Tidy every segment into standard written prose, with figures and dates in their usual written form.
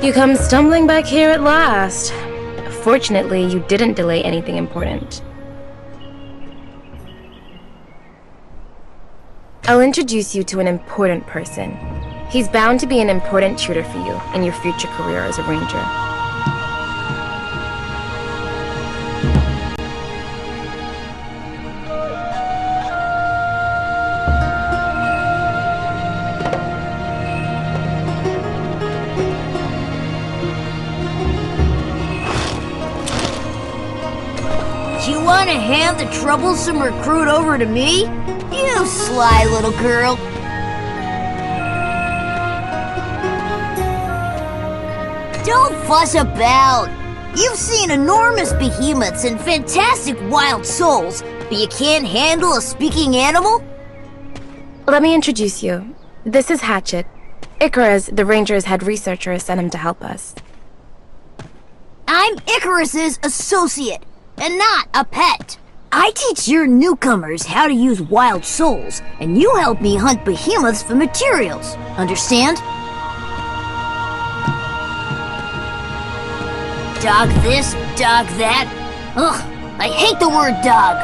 You come stumbling back here at last. Fortunately, you didn't delay anything important. I'll introduce you to an important person. He's bound to be an important tutor for you in your future career as a ranger. You want to hand the troublesome recruit over to me? You sly little girl. Don't fuss about. You've seen enormous behemoths and fantastic wild souls, but you can't handle a speaking animal? Let me introduce you. This is Hatchet. Icarus, the Ranger's head researcher, sent him to help us. I'm Icarus's associate, and not a pet. I teach your newcomers how to use wild souls, and you help me hunt behemoths for materials. Understand? Dog this, dog that. Ugh, I hate the word dog.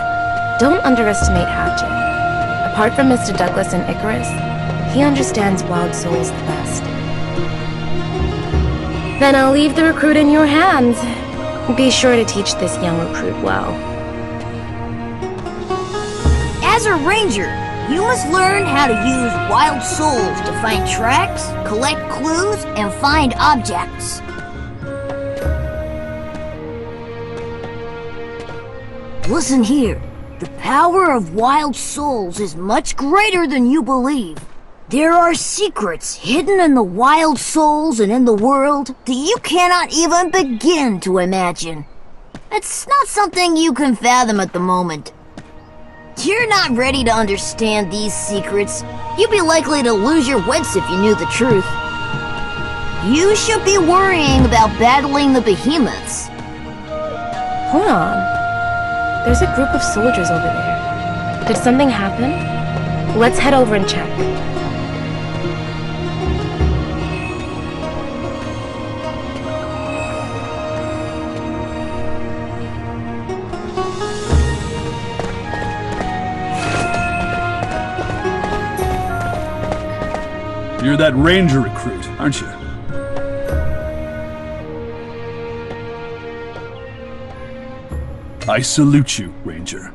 Don't underestimate Hatchet. Apart from Mr. Douglas and Icarus, he understands wild souls the best. Then I'll leave the recruit in your hands. Be sure to teach this young recruit well. As a ranger, you must learn how to use wild souls to find tracks, collect clues, and find objects. Listen here. The power of wild souls is much greater than you believe. There are secrets hidden in the wild souls and in the world that you cannot even begin to imagine. It's not something you can fathom at the moment. You're not ready to understand these secrets. You'd be likely to lose your wits if you knew the truth. You should be worrying about battling the behemoths. Hold on. There's a group of soldiers over there. Did something happen? Let's head over and check. You're that ranger recruit, aren't you? I salute you, Ranger.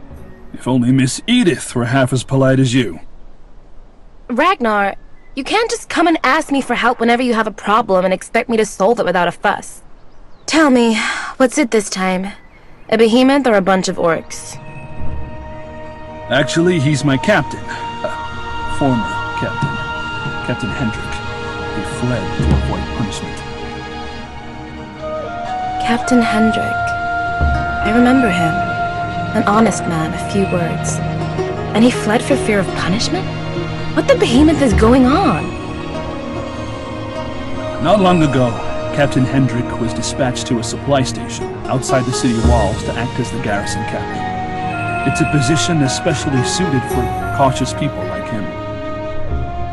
If only Miss Edith were half as polite as you. Ragnar, you can't just come and ask me for help whenever you have a problem and expect me to solve it without a fuss. Tell me, what's it this time? A behemoth or a bunch of orcs? Actually, he's my captain. Former captain. Captain Hendrik. He fled to avoid punishment. Captain Hendrik. I remember him. An honest man, a few words. And he fled for fear of punishment? What the behemoth is going on? Not long ago, Captain Hendrik was dispatched to a supply station outside the city walls to act as the garrison captain. It's a position especially suited for cautious people like him.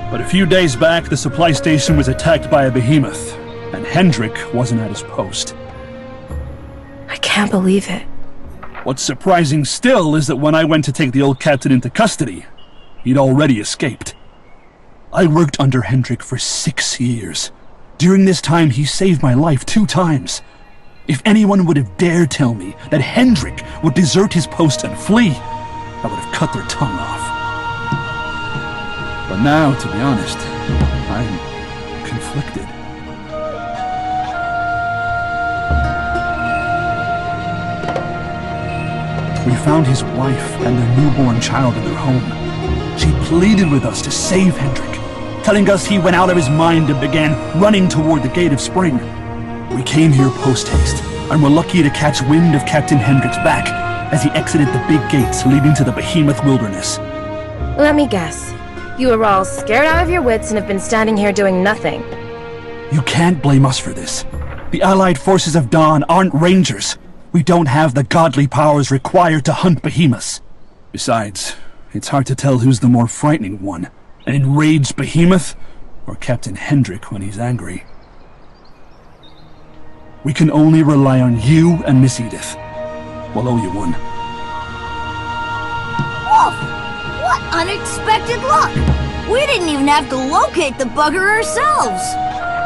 But a few days back, the supply station was attacked by a behemoth, and Hendrik wasn't at his post. I can't believe it. What's surprising still is that when I went to take the old captain into custody, he'd already escaped. I worked under Hendrik for 6 years. During this time, he saved my life 2 times. If anyone would have dared tell me that Hendrik would desert his post and flee, I would have cut their tongue off. But now, to be honest, I'm conflicted. We found his wife and their newborn child in their home. She pleaded with us to save Hendrik, telling us he went out of his mind and began running toward the Gate of Spring. We came here post-haste, and were lucky to catch wind of Captain Hendrik's back as he exited the big gates leading to the Behemoth Wilderness. Let me guess. You are all scared out of your wits and have been standing here doing nothing. You can't blame us for this. The Allied forces of Dawn aren't rangers. We don't have the godly powers required to hunt behemoths. Besides, it's hard to tell who's the more frightening one, an enraged behemoth or Captain Hendrik when he's angry. We can only rely on you and Miss Edith. We'll owe you one. Wolf! What unexpected luck! We didn't even have to locate the bugger ourselves!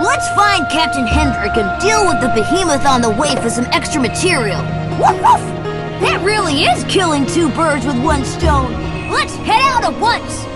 Let's find Captain Hendrik and deal with the behemoth on the way for some extra material. Woof woof! That really is killing two birds with one stone! Let's head out at once!